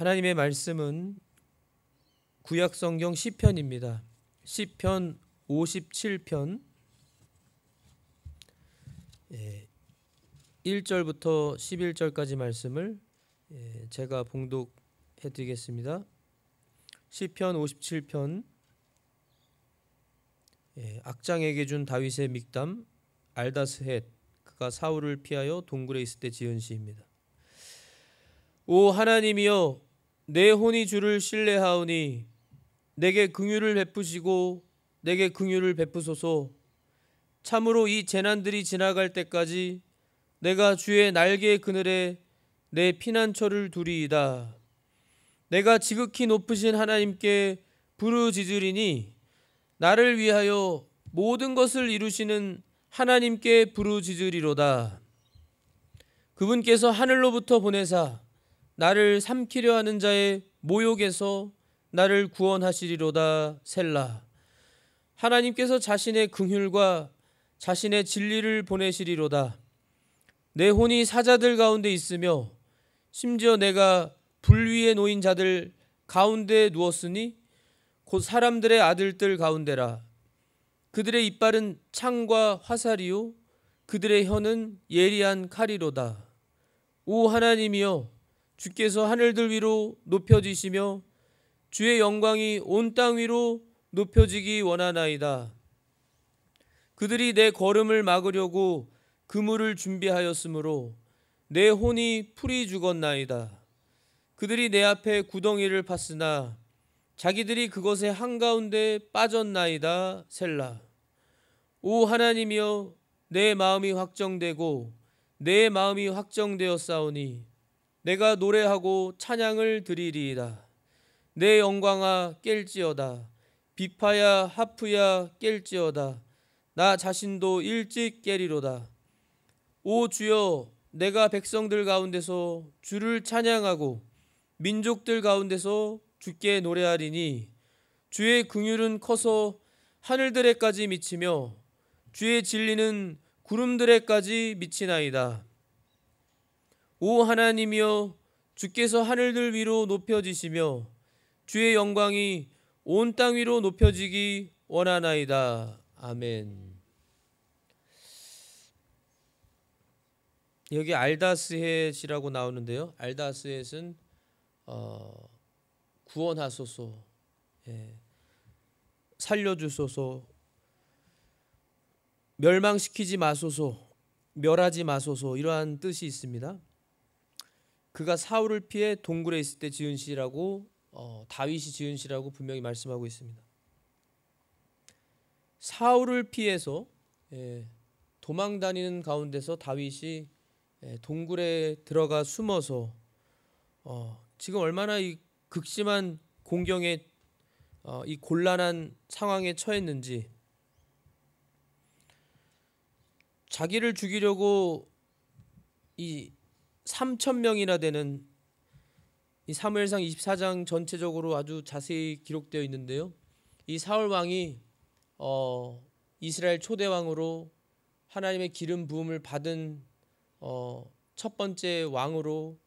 하나님의 말씀은 구약성경 시편입니다. 시편 57편 1절부터 11절까지 말씀을 제가 봉독해 드리겠습니다. 시편 57편 악장에게 준 다윗의 믹담 알다스헷, 그가 사울을 피하여 동굴에 있을 때 지은 시입니다. 오 하나님이여, 내 혼이 주를 신뢰하오니 내게 긍휼을 베푸시고 내게 긍휼을 베푸소서. 참으로 이 재난들이 지나갈 때까지 내가 주의 날개 그늘에 내 피난처를 두리이다. 내가 지극히 높으신 하나님께 부르짖으리니 나를 위하여 모든 것을 이루시는 하나님께 부르짖으리로다. 그분께서 하늘로부터 보내사 나를 삼키려 하는 자의 모욕에서 나를 구원하시리로다. 셀라. 하나님께서 자신의 긍휼과 자신의 진리를 보내시리로다. 내 혼이 사자들 가운데 있으며 심지어 내가 불 위에 놓인 자들 가운데 누웠으니 곧 사람들의 아들들 가운데라. 그들의 이빨은 창과 화살이요 그들의 혀는 예리한 칼이로다. 오 하나님이여, 주께서 하늘들 위로 높여지시며 주의 영광이 온 땅 위로 높여지기 원하나이다. 그들이 내 걸음을 막으려고 그물을 준비하였으므로 내 혼이 풀이 죽었나이다. 그들이 내 앞에 구덩이를 팠으나 자기들이 그것의 한가운데 빠졌나이다. 셀라. 오 하나님이여, 내 마음이 확정되고 내 마음이 확정되었사오니 내가 노래하고 찬양을 드리리이다. 내 영광아 깰지어다. 비파야 하프야 깰지어다. 나 자신도 일찍 깨리로다. 오 주여, 내가 백성들 가운데서 주를 찬양하고 민족들 가운데서 주께 노래하리니 주의 긍휼은 커서 하늘들에까지 미치며 주의 진리는 구름들에까지 미치나이다. 오 하나님이여, 주께서 하늘들 위로 높여지시며 주의 영광이 온 땅 위로 높여지기 원하나이다. 아멘. 여기 알다스헷이라고 나오는데요. 알다스헷은 구원하소서, 살려주소서, 멸망시키지 마소서, 멸하지 마소서, 이러한 뜻이 있습니다. 그가 사울을 피해 동굴에 있을 때 지은 시라고 다윗이 지은 시라고 분명히 말씀하고 있습니다. 사울을 피해서 도망다니는 가운데서 다윗이 동굴에 들어가 숨어서 지금 얼마나 이 극심한 공경에 이 곤란한 상황에 처했는지, 자기를 죽이려고 이 3,000명이나 되는 이 사무엘상 24장 전체적으로 아주 자세히 기록되어 있는데요. 이 사울 왕이 이스라엘 초대 왕으로 하나님의 기름 부음을 받은 첫 번째 왕으로,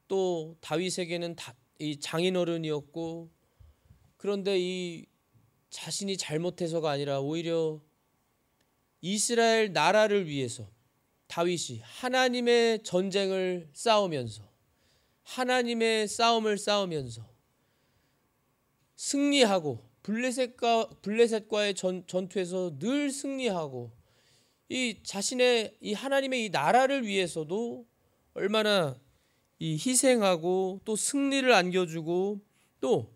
또 다윗에게는 이 장인어른이었고, 그런데 이 자신이 잘못해서가 아니라 오히려 이스라엘 나라를 위해서 다윗이 하나님의 전쟁을 싸우면서, 하나님의 싸움을 싸우면서 승리하고, 블레셋과의 전투에서 늘 승리하고, 이 자신의 이 하나님의 이 나라를 위해서도 얼마나 이 희생하고 또 승리를 안겨주고, 또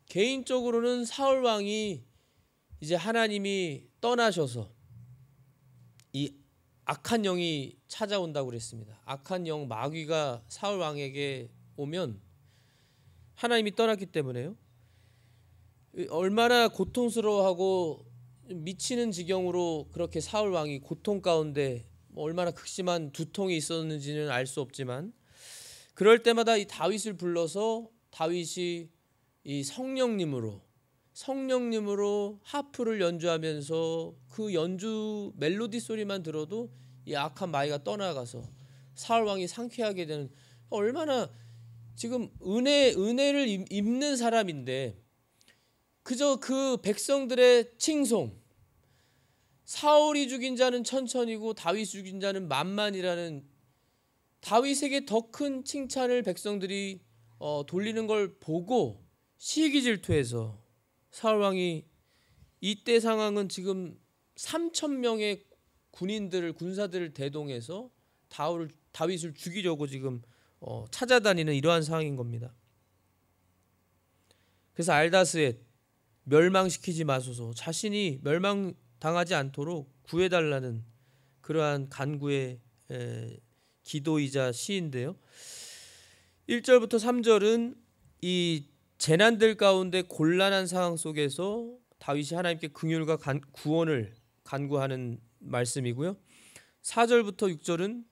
개인적으로는 사울 왕이 이제 하나님이 떠나셔서 이 악한 영이 찾아온다고 그랬습니다. 악한 영 마귀가 사울 왕에게 오면 하나님이 떠났기 때문에요. 얼마나 고통스러워하고 미치는 지경으로 그렇게 사울 왕이 고통 가운데 얼마나 극심한 두통이 있었는지는 알 수 없지만, 그럴 때마다 이 다윗을 불러서 다윗이 이 성령님으로 하프를 연주하면서 그 연주 멜로디 소리만 들어도 이 악한 마귀가 떠나가서 사울 왕이 상쾌하게 되는, 얼마나 지금 은혜를 입는 사람인데 그저 그 백성들의 칭송, 사울이 죽인 자는 천천히고 다윗이 죽인 자는 만만이라는 다윗에게 더 큰 칭찬을 백성들이 돌리는 걸 보고 시기질투해서 사울 왕이 이때 상황은 지금 3,000명의 군사들을 대동해서 다윗을 죽이려고 지금 찾아다니는 이러한 상황인 겁니다. 그래서 알다스에 멸망시키지 마소서, 자신이 멸망당하지 않도록 구해달라는 그러한 간구의 기도이자 시인데요. 1절부터 3절은 이 재난들 가운데 곤란한 상황 속에서 다윗이 하나님께 긍휼과 구원을 간구하는 말씀이고요. 4절부터 6절은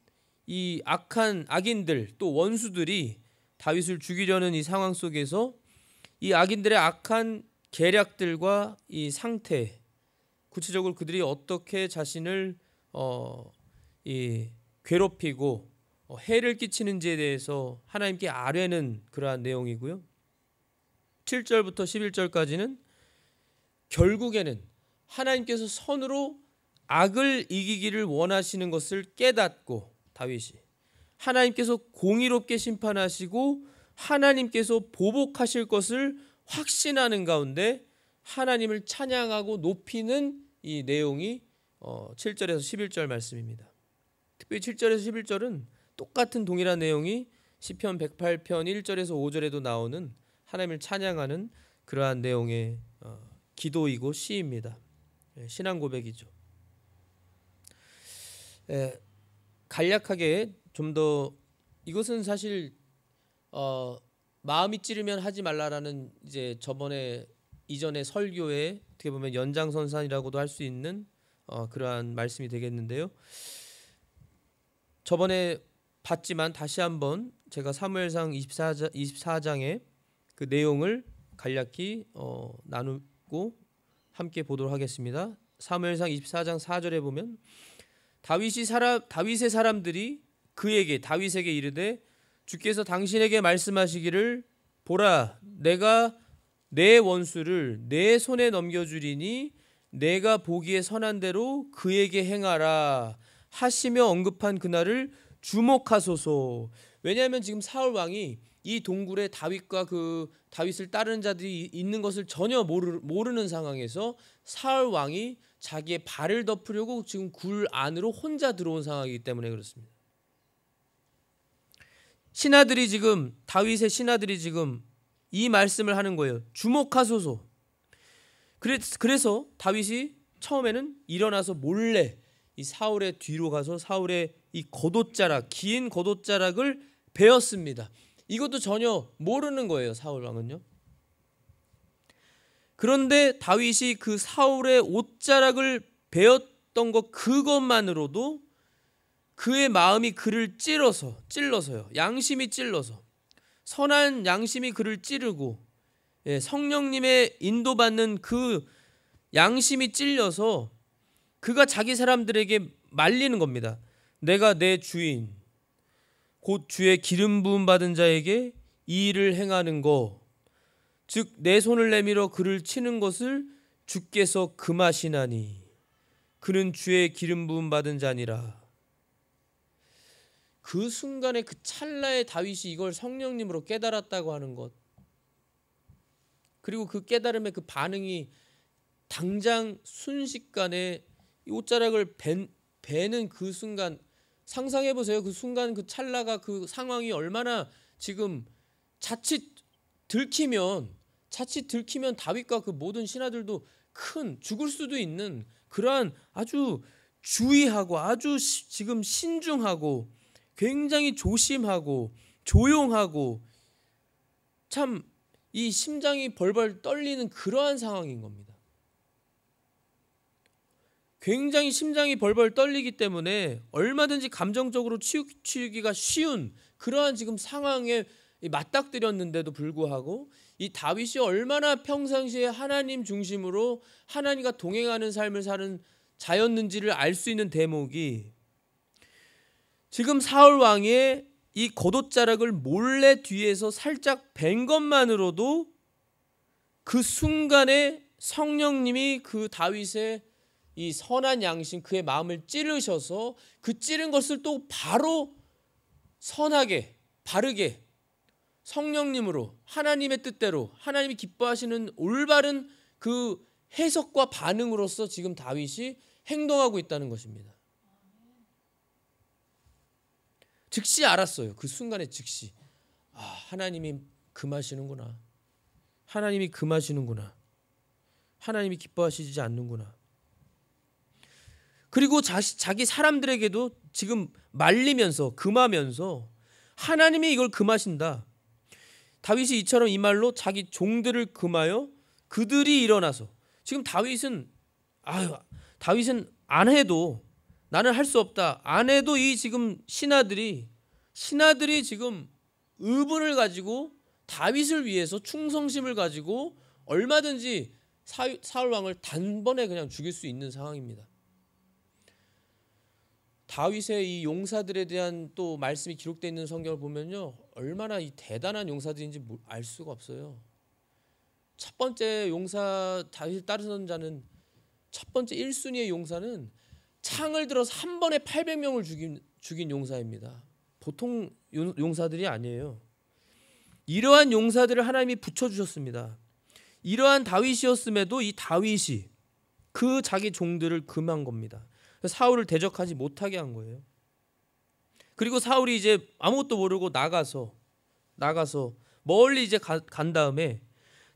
이 악인들 또 원수들이 다윗을 죽이려는 이 상황 속에서 이 악인들의 악한 계략들과 이 상태, 구체적으로 그들이 어떻게 자신을 괴롭히고 해를 끼치는지에 대해서 하나님께 아뢰는 그러한 내용이고요. 7절부터 11절까지는 결국에는 하나님께서 선으로 악을 이기기를 원하시는 것을 깨닫고 다윗이 하나님께서 공의롭게 심판하시고 하나님께서 보복하실 것을 확신하는 가운데 하나님을 찬양하고 높이는 이 내용이 7절에서 11절 말씀입니다. 특별히 7절에서 11절은 똑같은 동일한 내용이 시편 108편 1절에서 5절에도 나오는 하나님을 찬양하는 그러한 내용의 기도이고 시입니다. 신앙 고백이죠. 간략하게 좀 더 이것은 사실 마음이 찌르면 하지 말라라는 이제 이전의 설교의 어떻게 보면 연장선상이라고도 할 수 있는 그러한 말씀이 되겠는데요. 저번에 봤지만 다시 한번 제가 사무엘상 24장의 그 내용을 간략히 나누고 함께 보도록 하겠습니다. 사무엘상 24장 4절에 보면 다윗의 사람들이 다윗에게 이르되 주께서 당신에게 말씀하시기를 보라 내가 내 원수를 내 손에 넘겨주리니 내가 보기에 선한 대로 그에게 행하라 하시며 언급한 그날을 주목하소서. 왜냐하면 지금 사울 왕이 이 동굴에 다윗과 그 다윗을 따르는 자들이 있는 것을 전혀 모르는 상황에서 사울 왕이 자기의 발을 덮으려고 지금 굴 안으로 혼자 들어온 상황이기 때문에 그렇습니다. 다윗의 신하들이 지금 이 말씀을 하는 거예요. 주목하소서. 그래서 다윗이 처음에는 일어나서 몰래 이 사울의 뒤로 가서 사울의 이 긴 겉옷자락을 베었습니다. 이것도 전혀 모르는 거예요, 사울 왕은요. 그런데 다윗이 그 사울의 옷자락을 베었던 것 그것만으로도 그의 마음이 그를 찔러서요. 양심이 찔러서 선한 양심이 그를 찌르고 성령님의 인도받는 그 양심이 찔려서 그가 자기 사람들에게 말리는 겁니다. 내가 내 주인 곧 주의 기름 부음 받은 자에게 이 일을 행하는 거 즉 내 손을 내밀어 그를 치는 것을 주께서 금하시나니 그는 주의 기름 부음 받은 자니라. 그 순간에 그 찰나에 다윗이 이걸 성령님으로 깨달았다고 하는 것, 그리고 그 깨달음의 그 반응이 당장 순식간에 이 옷자락을 베는 그 순간, 상상해 보세요. 그 순간 그 찰나가 그 상황이 얼마나 지금 자칫 들키면 다윗과 그 모든 신하들도 죽을 수도 있는 그러한 아주 주의하고 아주 지금 신중하고 굉장히 조심하고 조용하고 참 이 심장이 벌벌 떨리는 그러한 상황인 겁니다. 굉장히 심장이 벌벌 떨리기 때문에 얼마든지 감정적으로 치우기가 쉬운 그러한 지금 상황에 맞닥뜨렸는데도 불구하고 이 다윗이 얼마나 평상시에 하나님 중심으로 하나님과 동행하는 삶을 사는 자였는지를 알 수 있는 대목이 지금 사울 왕의 이 겉옷자락을 몰래 뒤에서 살짝 벤 것만으로도 그 순간에 성령님이 그 다윗의 이 선한 양심, 그의 마음을 찌르셔서 그 찌른 것을 또 바로 선하게, 바르게 성령님으로, 하나님의 뜻대로, 하나님이 기뻐하시는 올바른 그 해석과 반응으로서 지금 다윗이 행동하고 있다는 것입니다. 즉시 알았어요. 그 순간에 즉시. 아, 하나님이 금하시는구나. 하나님이 금하시는구나. 하나님이 기뻐하시지 않는구나. 그리고 자기 사람들에게도 지금 말리면서, 금하면서 하나님이 이걸 금하신다. 다윗이 이처럼 이 말로 자기 종들을 금하여 그들이 일어나서, 지금 다윗은 안 해도, 나는 할 수 없다, 안 해도 이 지금 신하들이 지금 의분을 가지고 다윗을 위해서 충성심을 가지고 얼마든지 사울 왕을 단번에 그냥 죽일 수 있는 상황입니다. 다윗의 이 용사들에 대한 또 말씀이 기록되어 있는 성경을 보면요, 얼마나 이 대단한 용사들인지 알 수가 없어요. 첫 번째 용사, 다윗을 따르는 자는, 첫 번째 1순위의 용사는 창을 들어서 한 번에 800명을 죽인 용사입니다. 보통 용사들이 아니에요. 이러한 용사들을 하나님이 붙여주셨습니다. 이러한 다윗이었음에도 이 다윗이 그 자기 종들을 금한 겁니다. 사울을 대적하지 못하게 한 거예요. 그리고 사울이 이제 아무것도 모르고 나가서 멀리 이제 간 다음에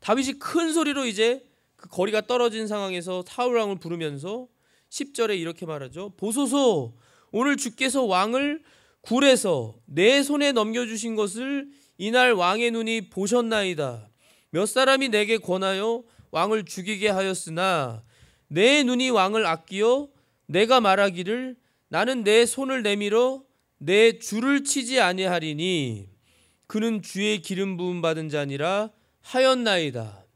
다윗이 큰 소리로 이제 그 거리가 떨어진 상황에서 사울 왕을 부르면서 10절에 이렇게 말하죠. 보소서, 오늘 주께서 왕을 굴에서 내 손에 넘겨주신 것을 이날 왕의 눈이 보셨나이다. 몇 사람이 내게 권하여 왕을 죽이게 하였으나 내 눈이 왕을 아끼어 내가 말하기를 나는 내 손을 내밀어 내 줄을 치지 아니하리니 그는 주의 기름 부음 받은 자니라 하였나이다.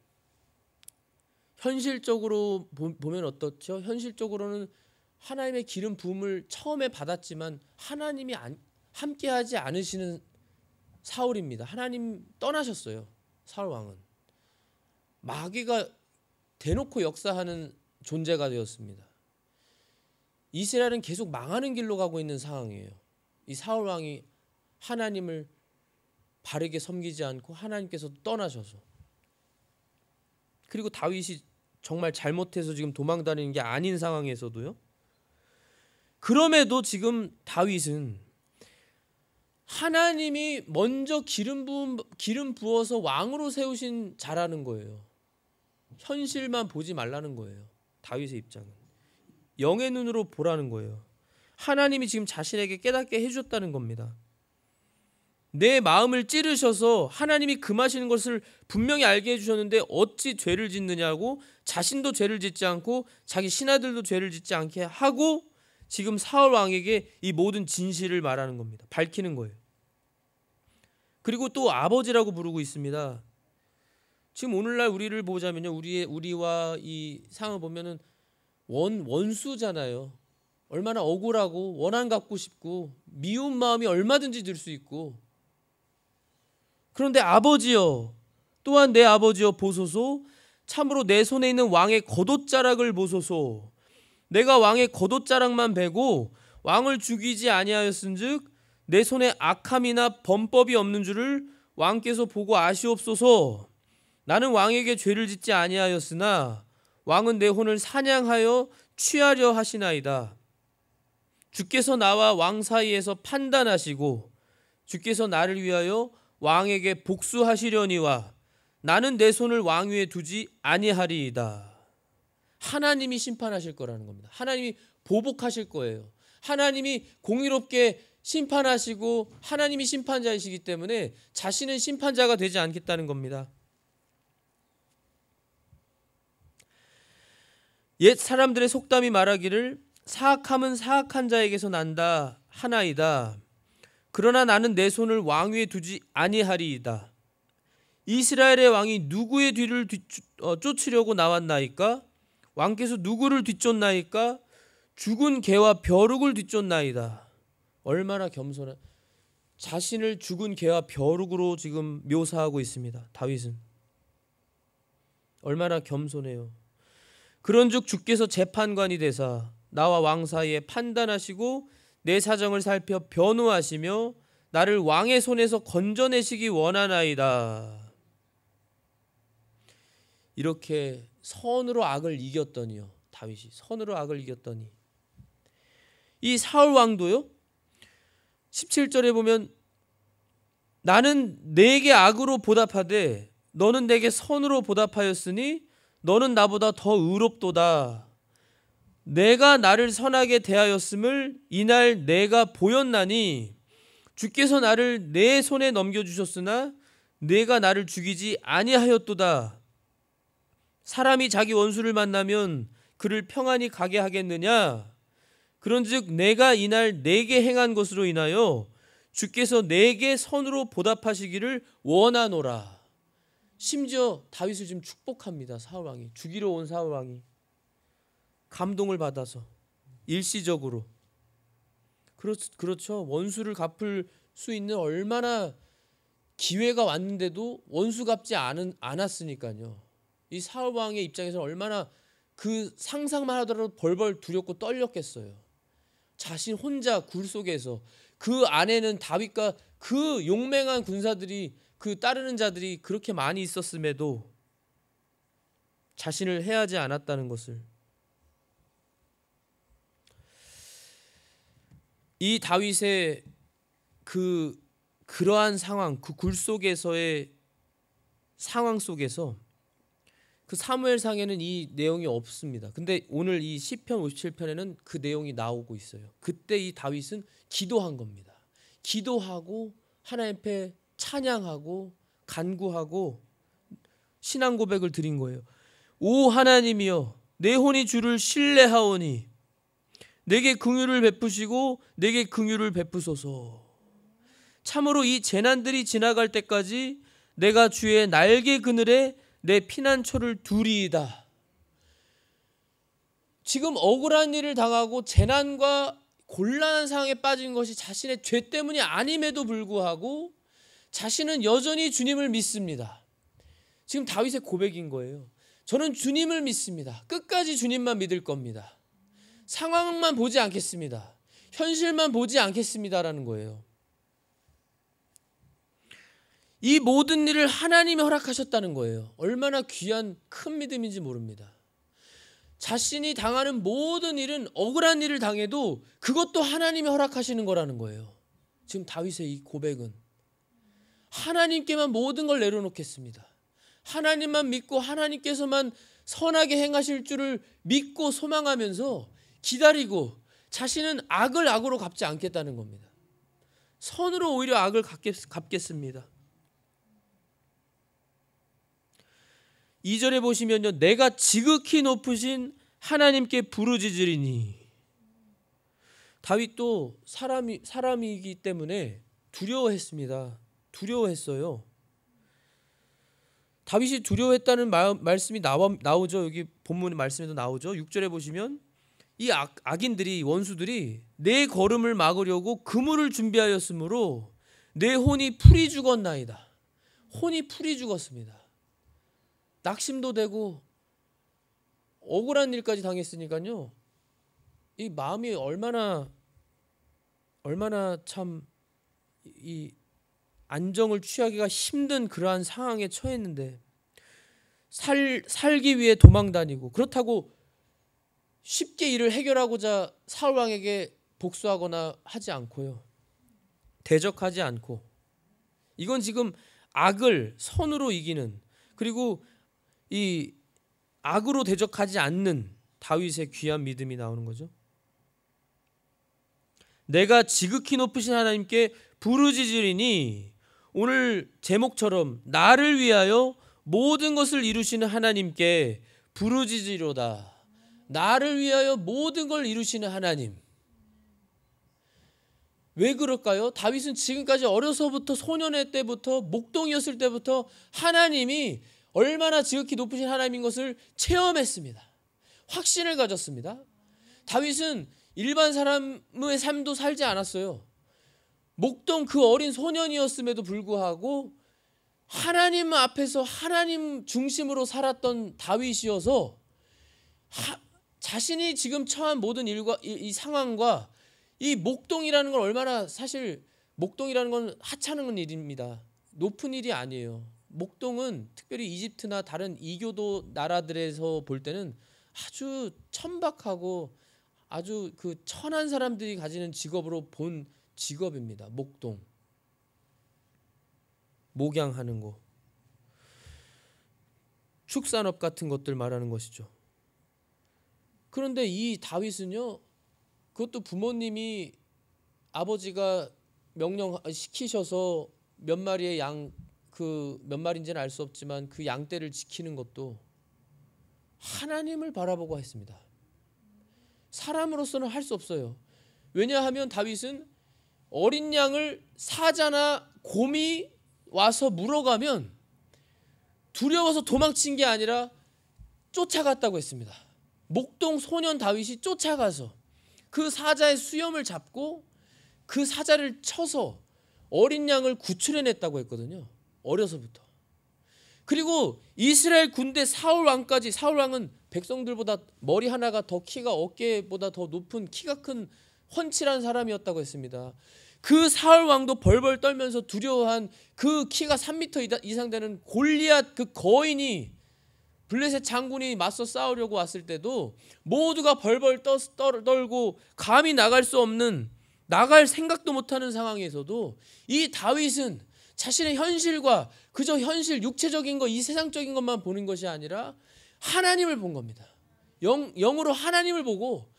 현실적으로 보면 어떻죠? 현실적으로는 하나님의 기름 부음을 처음에 받았지만 하나님이 함께하지 않으시는 사울입니다. 하나님 떠나셨어요. 사울 왕은 마귀가 대놓고 역사하는 존재가 되었습니다. 이스라엘은 계속 망하는 길로 가고 있는 상황이에요. 이 사울 왕이 하나님을 바르게 섬기지 않고 하나님께서 떠나셔서, 그리고 다윗이 정말 잘못해서 지금 도망다니는 게 아닌 상황에서도요. 그럼에도 지금 다윗은 하나님이 먼저 기름 부어서 왕으로 세우신 자라는 거예요. 현실만 보지 말라는 거예요. 다윗의 입장은 영의 눈으로 보라는 거예요. 하나님이 지금 자신에게 깨닫게 해주셨다는 겁니다. 내 마음을 찌르셔서 하나님이 금하시는 것을 분명히 알게 해주셨는데 어찌 죄를 짓느냐고, 자신도 죄를 짓지 않고 자기 신하들도 죄를 짓지 않게 하고 지금 사울 왕에게 이 모든 진실을 말하는 겁니다. 밝히는 거예요. 그리고 또 아버지라고 부르고 있습니다. 지금 오늘날 우리를 보자면요, 우리와 이 상을 보면은 원수잖아요. 얼마나 억울하고 원한 갚고 싶고 미운 마음이 얼마든지 들 수 있고, 그런데 아버지여, 또한 내 아버지여 보소서, 참으로 내 손에 있는 왕의 겉옷자락을 보소서. 내가 왕의 겉옷자락만 베고 왕을 죽이지 아니하였은즉 내 손에 악함이나 범법이 없는 줄을 왕께서 보고 아시옵소서. 나는 왕에게 죄를 짓지 아니하였으나 왕은 내 혼을 사냥하여 취하려 하시나이다. 주께서 나와 왕 사이에서 판단하시고 주께서 나를 위하여 왕에게 복수하시려니와 나는 내 손을 왕 위에 두지 아니하리이다. 하나님이 심판하실 거라는 겁니다. 하나님이 보복하실 거예요. 하나님이 공의롭게 심판하시고 하나님이 심판자이시기 때문에 자신은 심판자가 되지 않겠다는 겁니다. 옛 사람들의 속담이 말하기를 사악함은 사악한 자에게서 난다 하나이다. 그러나 나는 내 손을 왕 위에 두지 아니하리이다. 이스라엘의 왕이 누구의 뒤를 쫓으려고 나왔나이까? 왕께서 누구를 뒤쫓나이까? 죽은 개와 벼룩을 뒤쫓나이다. 얼마나 겸손한, 자신을 죽은 개와 벼룩으로 지금 묘사하고 있습니다. 다윗은 얼마나 겸손해요. 그런즉 주께서 재판관이 되사 나와 왕 사이에 판단하시고 내 사정을 살펴 변호하시며 나를 왕의 손에서 건져내시기 원하나이다. 이렇게 선으로 악을 이겼더니요. 다윗이 선으로 악을 이겼더니 이 사울 왕도요. 17절에 보면 나는 내게 악으로 보답하되 너는 내게 선으로 보답하였으니 너는 나보다 더 의롭도다. 내가 나를 선하게 대하였음을 이날 내가 보였나니 주께서 나를 내 손에 넘겨주셨으나 내가 나를 죽이지 아니하였도다. 사람이 자기 원수를 만나면 그를 평안히 가게 하겠느냐? 그런즉 내가 이날 내게 행한 것으로 인하여 주께서 내게 선으로 보답하시기를 원하노라. 심지어 다윗을 지금 축복합니다. 사울왕이 죽이러 온 사울왕이 감동을 받아서 일시적으로 그렇죠. 원수를 갚을 수 있는 얼마나 기회가 왔는데도 원수 갚지 않았으니까요. 이 사울왕의 입장에서 얼마나 그 상상만 하더라도 벌벌 두렵고 떨렸겠어요. 자신 혼자 굴 속에서 그 안에는 다윗과 그 용맹한 군사들이 그 따르는 자들이 그렇게 많이 있었음에도 자신을 해하지 않았다는 것을 이 다윗의 그러한 상황, 그 굴 속에서의 상황 속에서 그 사무엘상에는 이 내용이 없습니다. 근데 오늘 이 시편 57편에는 그 내용이 나오고 있어요. 그때 이 다윗은 기도한 겁니다. 기도하고 하나님 앞에 찬양하고 간구하고 신앙 고백을 드린 거예요. 오 하나님이여 내 혼이 주를 신뢰하오니 내게 긍휼을 베푸시고 내게 긍휼을 베푸소서. 참으로 이 재난들이 지나갈 때까지 내가 주의 날개 그늘에 내 피난처를 두리이다. 지금 억울한 일을 당하고 재난과 곤란한 상황에 빠진 것이 자신의 죄 때문이 아님에도 불구하고 자신은 여전히 주님을 믿습니다. 지금 다윗의 고백인 거예요. 저는 주님을 믿습니다. 끝까지 주님만 믿을 겁니다. 상황만 보지 않겠습니다. 현실만 보지 않겠습니다라는 거예요. 이 모든 일을 하나님이 허락하셨다는 거예요. 얼마나 귀한 큰 믿음인지 모릅니다. 자신이 당하는 모든 일은 억울한 일을 당해도 그것도 하나님이 허락하시는 거라는 거예요. 지금 다윗의 이 고백은 하나님께만 모든 걸 내려놓겠습니다. 하나님만 믿고 하나님께서만 선하게 행하실 줄을 믿고 소망하면서 기다리고 자신은 악을 악으로 갚지 않겠다는 겁니다. 선으로 오히려 악을 갚겠습니다. 2절에 보시면요. 내가 지극히 높으신 하나님께 부르짖으리니. 다윗도 사람이기 때문에 두려워했습니다. 두려워했어요. 다윗이 두려워했다는 말씀이 나오죠. 여기 본문 말씀에도 나오죠. 6절에 보시면 이 악인들이 원수들이 내 걸음을 막으려고 그물을 준비하였으므로 내 혼이 풀이 죽었나이다. 혼이 풀이 죽었습니다. 낙심도 되고 억울한 일까지 당했으니까요. 이 마음이 얼마나 참 이 안정을 취하기가 힘든 그러한 상황에 처했는데 살기 위해 도망 다니고 그렇다고 쉽게 일을 해결하고자 사울 왕에게 복수하거나 하지 않고요. 대적하지 않고 이건 지금 악을 선으로 이기는 그리고 이 악으로 대적하지 않는 다윗의 귀한 믿음이 나오는 거죠. 내가 지극히 높으신 하나님께 부르짖으리니 오늘 제목처럼 나를 위하여 모든 것을 이루시는 하나님께 부르짖으리로다. 나를 위하여 모든 걸 이루시는 하나님. 왜 그럴까요? 다윗은 지금까지 어려서부터 소년의 때부터 목동이었을 때부터 하나님이 얼마나 지극히 높으신 하나님인 것을 체험했습니다. 확신을 가졌습니다. 다윗은 일반 사람의 삶도 살지 않았어요. 목동 그 어린 소년이었음에도 불구하고 하나님 앞에서 하나님 중심으로 살았던 다윗이어서 자신이 지금 처한 모든 일과 이 상황과 이 목동이라는 건 얼마나, 사실 목동이라는 건 하찮은 일입니다. 높은 일이 아니에요. 목동은 특별히 이집트나 다른 이교도 나라들에서 볼 때는 아주 천박하고 아주 그 천한 사람들이 가지는 직업으로 본 직업입니다. 목동. 목양하는 거. 축산업 같은 것들 말하는 것이죠. 그런데 이 다윗은요, 그것도 부모님이, 아버지가 명령시키셔서 몇 마리의 양, 그 몇 마리인지는 알 수 없지만 그 양떼를 지키는 것도 하나님을 바라보고 했습니다. 사람으로서는 할 수 없어요. 왜냐하면 다윗은 어린 양을 사자나 곰이 와서 물어가면 두려워서 도망친 게 아니라 쫓아갔다고 했습니다. 목동 소년 다윗이 쫓아가서 그 사자의 수염을 잡고 그 사자를 쳐서 어린 양을 구출해냈다고 했거든요. 어려서부터. 그리고 이스라엘 군대 사울 왕까지, 사울 왕은 백성들보다 머리 하나가 더 키가 어깨보다 더 높은 키가 큰 훤칠한 사람이었다고 했습니다. 그 사울 왕도 벌벌 떨면서 두려워한 그 키가 3m 이상 되는 골리앗 그 거인이, 블레셋 장군이 맞서 싸우려고 왔을 때도 모두가 벌벌 떨고 감히 나갈 수 없는, 나갈 생각도 못하는 상황에서도 이 다윗은 자신의 현실과 그저 현실 육체적인 것, 이 세상적인 것만 보는 것이 아니라 하나님을 본 겁니다. 영으로 하나님을 보고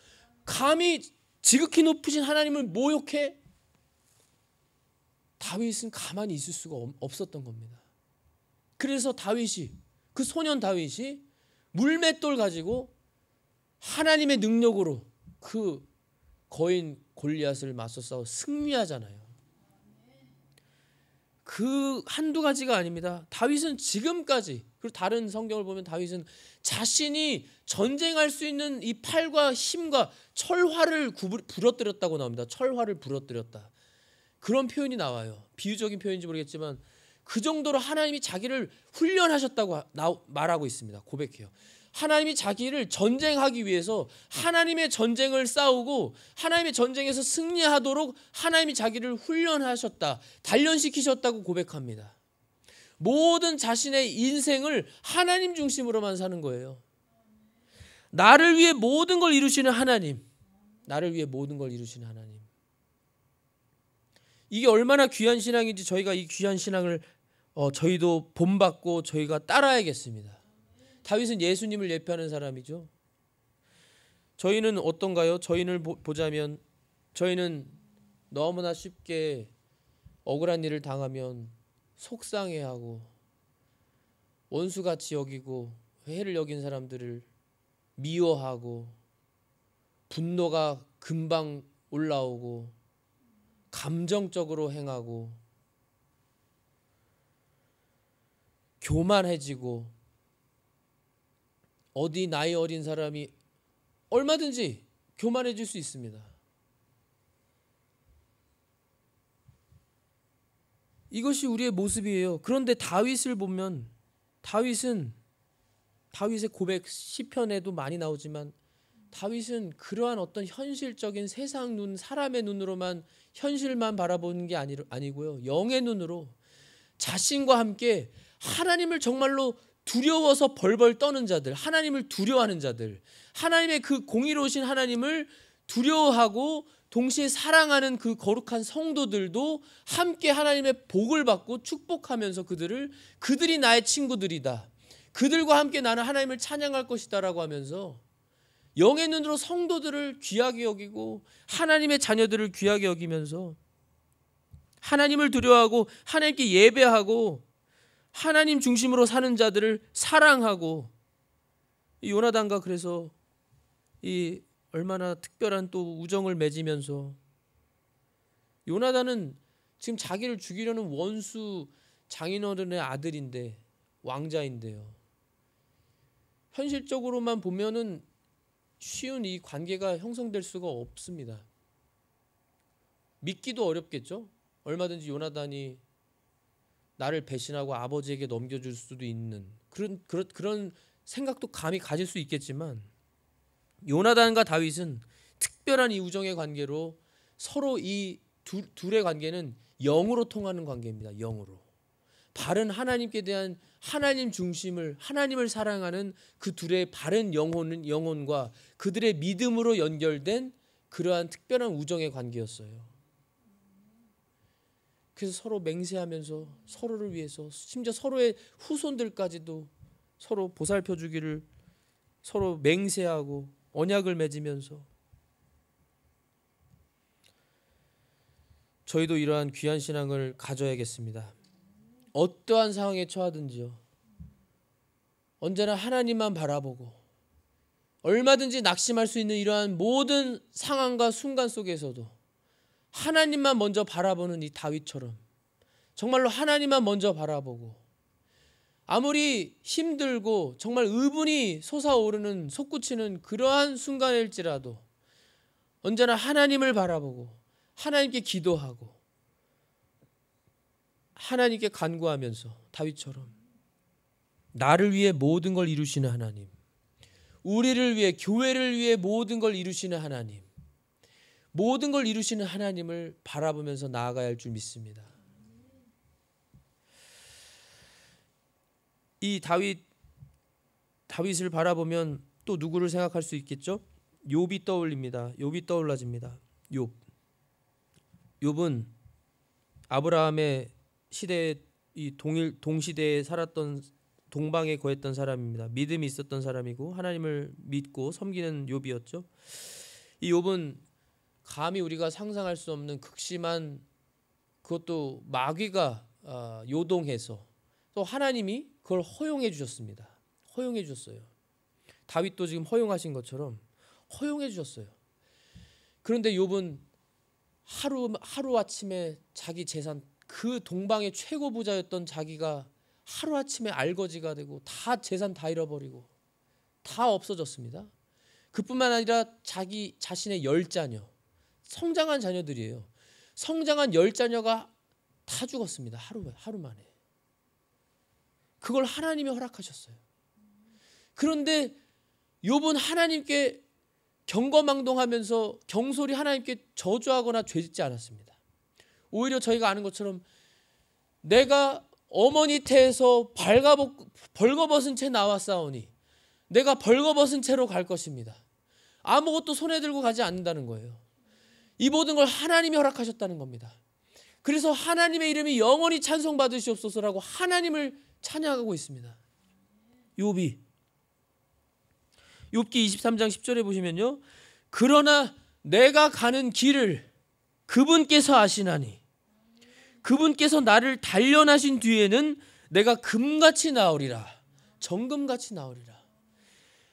감히 지극히 높으신 하나님을 모욕해? 다윗은 가만히 있을 수가 없었던 겁니다. 그래서 다윗이, 그 소년 다윗이 물맷돌 가지고 하나님의 능력으로 그 거인 골리앗을 맞서 싸워 승리하잖아요. 그 한두 가지가 아닙니다. 다윗은 지금까지, 그리고 다른 성경을 보면 다윗은 자신이 전쟁할 수 있는 이 팔과 힘과 철화를 부러뜨렸다고 나옵니다. 철화를 부러뜨렸다. 그런 표현이 나와요. 비유적인 표현인지 모르겠지만 그 정도로 하나님이 자기를 훈련하셨다고 말하고 있습니다. 고백해요. 하나님이 자기를 전쟁하기 위해서 하나님의 전쟁을 싸우고 하나님의 전쟁에서 승리하도록 하나님이 자기를 훈련하셨다, 단련시키셨다고 고백합니다. 모든 자신의 인생을 하나님 중심으로만 사는 거예요. 나를 위해 모든 걸 이루시는 하나님, 나를 위해 모든 걸 이루시는 하나님. 이게 얼마나 귀한 신앙인지 저희가 이 귀한 신앙을 저희도 본받고 저희가 따라야겠습니다. 다윗은 예수님을 예표하는 사람이죠. 저희는 어떤가요? 저희를 보자면 저희는 너무나 쉽게 억울한 일을 당하면 속상해하고 원수같이 여기고 해를 여긴 사람들을 미워하고 분노가 금방 올라오고 감정적으로 행하고 교만해지고, 어디 나이 어린 사람이 얼마든지 교만해질 수 있습니다. 이것이 우리의 모습이에요. 그런데 다윗을 보면 다윗의 고백 시편에도 많이 나오지만 다윗은 그러한 어떤 현실적인 세상 눈, 사람의 눈으로만 현실만 바라보는 게 아니고요. 영의 눈으로 자신과 함께 하나님을 정말로 두려워서 벌벌 떠는 자들, 하나님을 두려워하는 자들, 하나님의 그 공의로우신 하나님을 두려워하고 동시에 사랑하는 그 거룩한 성도들도 함께 하나님의 복을 받고 축복하면서 그들이 나의 친구들이다, 그들과 함께 나는 하나님을 찬양할 것이다 라고 하면서 영의 눈으로 성도들을 귀하게 여기고 하나님의 자녀들을 귀하게 여기면서 하나님을 두려워하고 하나님께 예배하고 하나님 중심으로 사는 자들을 사랑하고, 이 요나단과 그래서 이 얼마나 특별한 또 우정을 맺으면서, 요나단은 지금 자기를 죽이려는 원수 장인어른의 아들인데, 왕자인데요. 현실적으로만 보면은 쉬운 이 관계가 형성될 수가 없습니다. 믿기도 어렵겠죠. 얼마든지 요나단이 나를 배신하고 아버지에게 넘겨줄 수도 있는 그런 생각도 감히 가질 수 있겠지만, 요나단과 다윗은 특별한 이 우정의 관계로 서로 이 둘의 관계는 영으로 통하는 관계입니다. 영으로. 바른 하나님께 대한 하나님 중심을, 하나님을 사랑하는 그 둘의 바른 영혼과 그들의 믿음으로 연결된 그러한 특별한 우정의 관계였어요. 그래서 서로 맹세하면서 서로를 위해서, 심지어 서로의 후손들까지도 서로 보살펴 주기를 서로 맹세하고 언약을 맺으면서, 저희도 이러한 귀한 신앙을 가져야겠습니다. 어떠한 상황에 처하든지요, 언제나 하나님만 바라보고 얼마든지 낙심할 수 있는 이러한 모든 상황과 순간 속에서도 하나님만 먼저 바라보는 이 다윗처럼 정말로 하나님만 먼저 바라보고, 아무리 힘들고 정말 의분이 솟아오르는 솟구치는 그러한 순간일지라도 언제나 하나님을 바라보고 하나님께 기도하고 하나님께 간구하면서, 다윗처럼 나를 위해 모든 걸 이루시는 하나님, 우리를 위해, 교회를 위해 모든 걸 이루시는 하나님, 모든 걸 이루시는 하나님을 바라보면서 나아가야 할 줄 믿습니다. 이 다윗을 바라보면 또 누구를 생각할 수 있겠죠? 욥이 떠올립니다. 욥이 떠올라집니다. 욥은 아브라함의 시대에, 이 동시대에 살았던, 동방에 거했던 사람입니다. 믿음이 있었던 사람이고 하나님을 믿고 섬기는 욥이었죠. 이 욥은 감히 우리가 상상할 수 없는 극심한, 그것도 마귀가 요동해서 또 하나님이 그걸 허용해 주셨습니다. 허용해 주셨어요. 다윗도 지금 허용하신 것처럼 허용해 주셨어요. 그런데 욥은 하루아침에 자기 재산, 그 동방의 최고 부자였던 자기가 하루아침에 알거지가 되고 다 재산 다 잃어버리고 다 없어졌습니다. 그뿐만 아니라 자기 자신의 10자녀, 성장한 자녀들이에요. 성장한 10자녀가 다 죽었습니다. 하루 만에. 그걸 하나님이 허락하셨어요. 그런데 욥은 하나님께 경거망동하면서 경솔히 하나님께 저주하거나 죄짓지 않았습니다. 오히려 저희가 아는 것처럼 내가 어머니 태에서 벌거벗은 채 나왔사오니 내가 벌거벗은 채로 갈 것입니다. 아무것도 손에 들고 가지 않는다는 거예요. 이 모든 걸 하나님이 허락하셨다는 겁니다. 그래서 하나님의 이름이 영원히 찬송받으시옵소서라고 하나님을 찬양하고 있습니다. 욥기 23장 10절에 보시면요, 그러나 내가 가는 길을 그분께서 아시나니 그분께서 나를 단련하신 뒤에는 내가 금같이 나오리라, 정금같이 나오리라.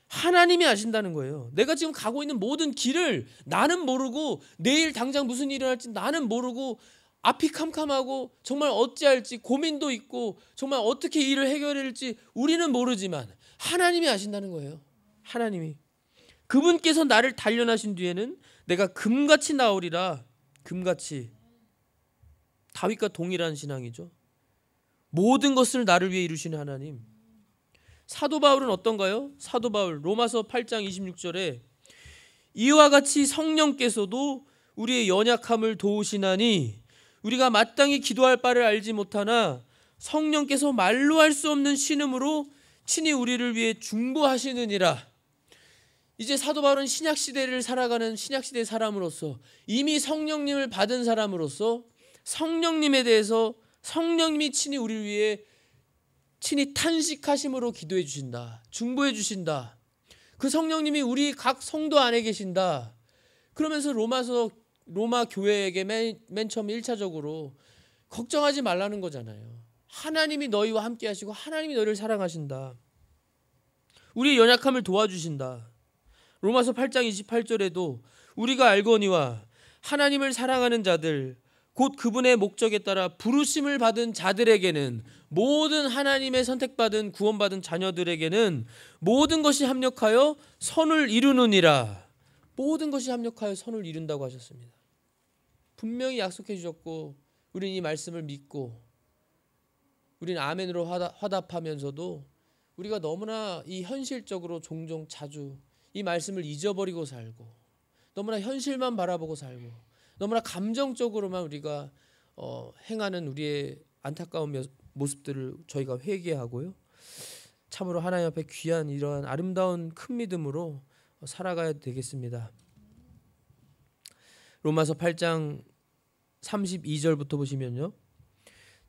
하나님이 아신다는 거예요. 내가 지금 가고 있는 모든 길을 나는 모르고, 내일 당장 무슨 일이 일어날지 나는 모르고, 앞이 캄캄하고 정말 어찌할지 고민도 있고 정말 어떻게 일을 해결해야 할지 우리는 모르지만 하나님이 아신다는 거예요. 하나님이. 그분께서 나를 단련하신 뒤에는 내가 금같이 나오리라. 금같이. 다윗과 동일한 신앙이죠. 모든 것을 나를 위해 이루시는 하나님. 사도 바울은 어떤가요? 사도 바울 로마서 8장 26절에 이와 같이 성령께서도 우리의 연약함을 도우시나니 우리가 마땅히 기도할 바를 알지 못하나 성령께서 말로 할 수 없는 신음으로 친히 우리를 위해 중보하시느니라. 이제 사도 바울은 신약시대를 살아가는 신약시대의 사람으로서, 이미 성령님을 받은 사람으로서 성령님에 대해서 성령님이 친히 우리를 위해 친히 탄식하심으로 기도해 주신다, 중보해 주신다. 그 성령님이 우리 각 성도 안에 계신다. 그러면서 로마 교회에게 맨 처음 1차적으로 걱정하지 말라는 거잖아요. 하나님이 너희와 함께 하시고 하나님이 너희를 사랑하신다. 우리의 연약함을 도와주신다. 로마서 8장 28절에도 우리가 알거니와 하나님을 사랑하는 자들 곧 그분의 목적에 따라 부르심을 받은 자들에게는, 모든 하나님의 선택받은 구원받은 자녀들에게는 모든 것이 합력하여 선을 이루느니라. 모든 것이 합력하여 선을 이룬다고 하셨습니다. 분명히 약속해 주셨고 우리는 이 말씀을 믿고 우리는 아멘으로 화답하면서도 우리가 너무나 이 현실적으로 종종 자주 이 말씀을 잊어버리고 살고 너무나 현실만 바라보고 살고 너무나 감정적으로만 우리가 행하는 우리의 안타까운 모습들을 저희가 회개하고요. 참으로 하나님 앞에 귀한 이러한 아름다운 큰 믿음으로 살아가야 되겠습니다. 로마서 8장 32절부터 보시면요.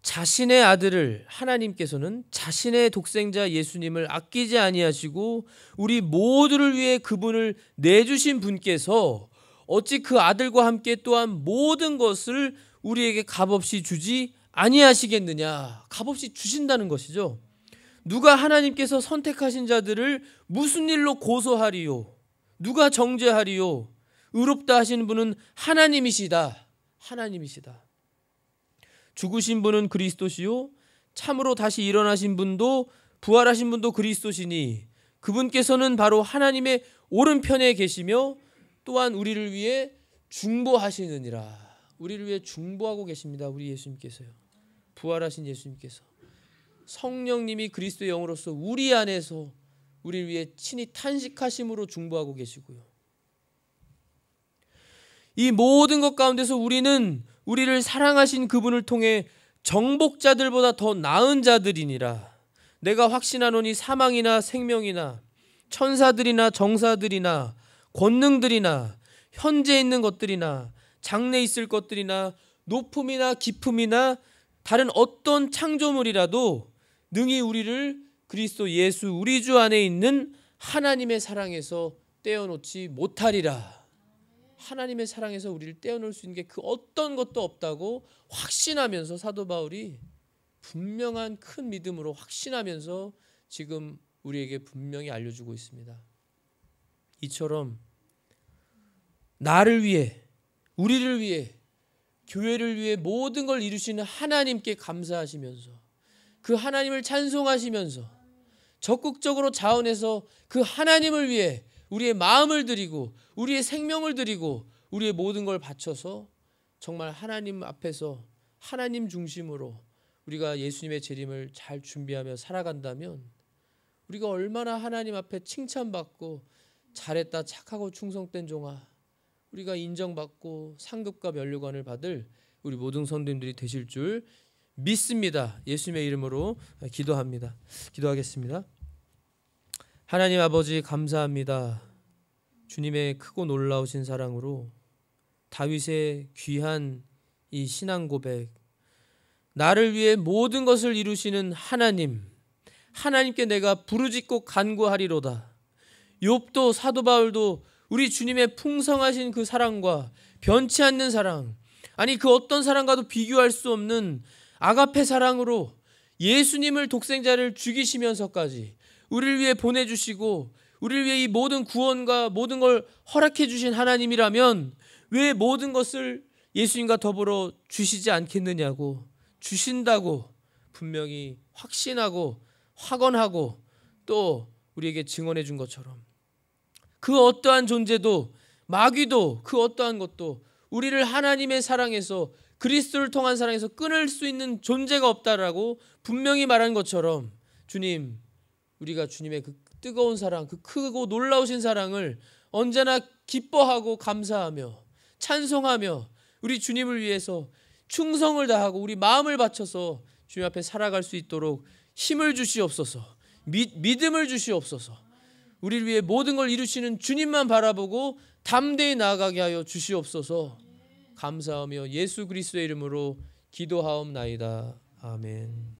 자신의 아들을 하나님께서는 자신의 독생자 예수님을 아끼지 아니하시고 우리 모두를 위해 그분을 내주신 분께서 어찌 그 아들과 함께 또한 모든 것을 우리에게 값없이 주지 아니하시겠느냐. 값없이 주신다는 것이죠. 누가 하나님께서 선택하신 자들을 무슨 일로 고소하리요? 누가 정죄하리요? 의롭다 하시는 분은 하나님이시다. 하나님이시다. 죽으신 분은 그리스도시요 참으로 다시 일어나신 분도 부활하신 분도 그리스도시니 그분께서는 바로 하나님의 오른편에 계시며 또한 우리를 위해 중보하시느니라. 우리를 위해 중보하고 계십니다. 우리 예수님께서요. 부활하신 예수님께서 성령님이 그리스도의 영으로서 우리 안에서 우리를 위해 친히 탄식하심으로 중보하고 계시고요. 이 모든 것 가운데서 우리는 우리를 사랑하신 그분을 통해 정복자들보다 더 나은 자들이니라. 내가 확신하노니 사망이나 생명이나 천사들이나 정사들이나 권능들이나 현재 있는 것들이나 장래 있을 것들이나 높음이나 깊음이나 다른 어떤 창조물이라도 능히 우리를 그리스도 예수 우리 주 안에 있는 하나님의 사랑에서 떼어놓지 못하리라. 하나님의 사랑에서 우리를 떼어놓을 수 있는 게 그 어떤 것도 없다고 확신하면서 사도 바울이 분명한 큰 믿음으로 확신하면서 지금 우리에게 분명히 알려주고 있습니다. 이처럼 나를 위해, 우리를 위해, 교회를 위해 모든 걸 이루시는 하나님께 감사하시면서 그 하나님을 찬송하시면서 적극적으로 자원해서 그 하나님을 위해 우리의 마음을 드리고 우리의 생명을 드리고 우리의 모든 걸 바쳐서 정말 하나님 앞에서 하나님 중심으로 우리가 예수님의 재림을 잘 준비하며 살아간다면 우리가 얼마나 하나님 앞에 칭찬받고 잘했다 착하고 충성된 종아 우리가 인정받고 상급과 면류관을 받을 우리 모든 성도님들이 되실 줄 믿습니다. 예수님의 이름으로 기도합니다. 기도하겠습니다. 하나님 아버지 감사합니다. 주님의 크고 놀라우신 사랑으로 다윗의 귀한 이 신앙 고백, 나를 위해 모든 것을 이루시는 하나님, 하나님께 내가 부르짖고 간구하리로다. 욥도 사도 바울도 우리 주님의 풍성하신 그 사랑과 변치 않는 사랑, 아니 그 어떤 사랑과도 비교할 수 없는 아가페 사랑으로 예수님을 독생자를 죽이시면서까지 우리를 위해 보내주시고 우리를 위해 이 모든 구원과 모든 걸 허락해 주신 하나님이라면 왜 모든 것을 예수님과 더불어 주시지 않겠느냐고, 주신다고 분명히 확신하고 확언하고 또 우리에게 증언해 준 것처럼 그 어떠한 존재도 마귀도 그 어떠한 것도 우리를 하나님의 사랑에서 그리스도를 통한 사랑에서 끊을 수 있는 존재가 없다라고 분명히 말한 것처럼 주님, 우리가 주님의 그 뜨거운 사랑, 그 크고 놀라우신 사랑을 언제나 기뻐하고 감사하며 찬송하며 우리 주님을 위해서 충성을 다하고 우리 마음을 바쳐서 주님 앞에 살아갈 수 있도록 힘을 주시옵소서. 믿음을 주시옵소서. 우리를 위해 모든 걸 이루시는 주님만 바라보고 담대히 나아가게 하여 주시옵소서. 감사하며 예수 그리스도의 이름으로 기도하옵나이다. 아멘.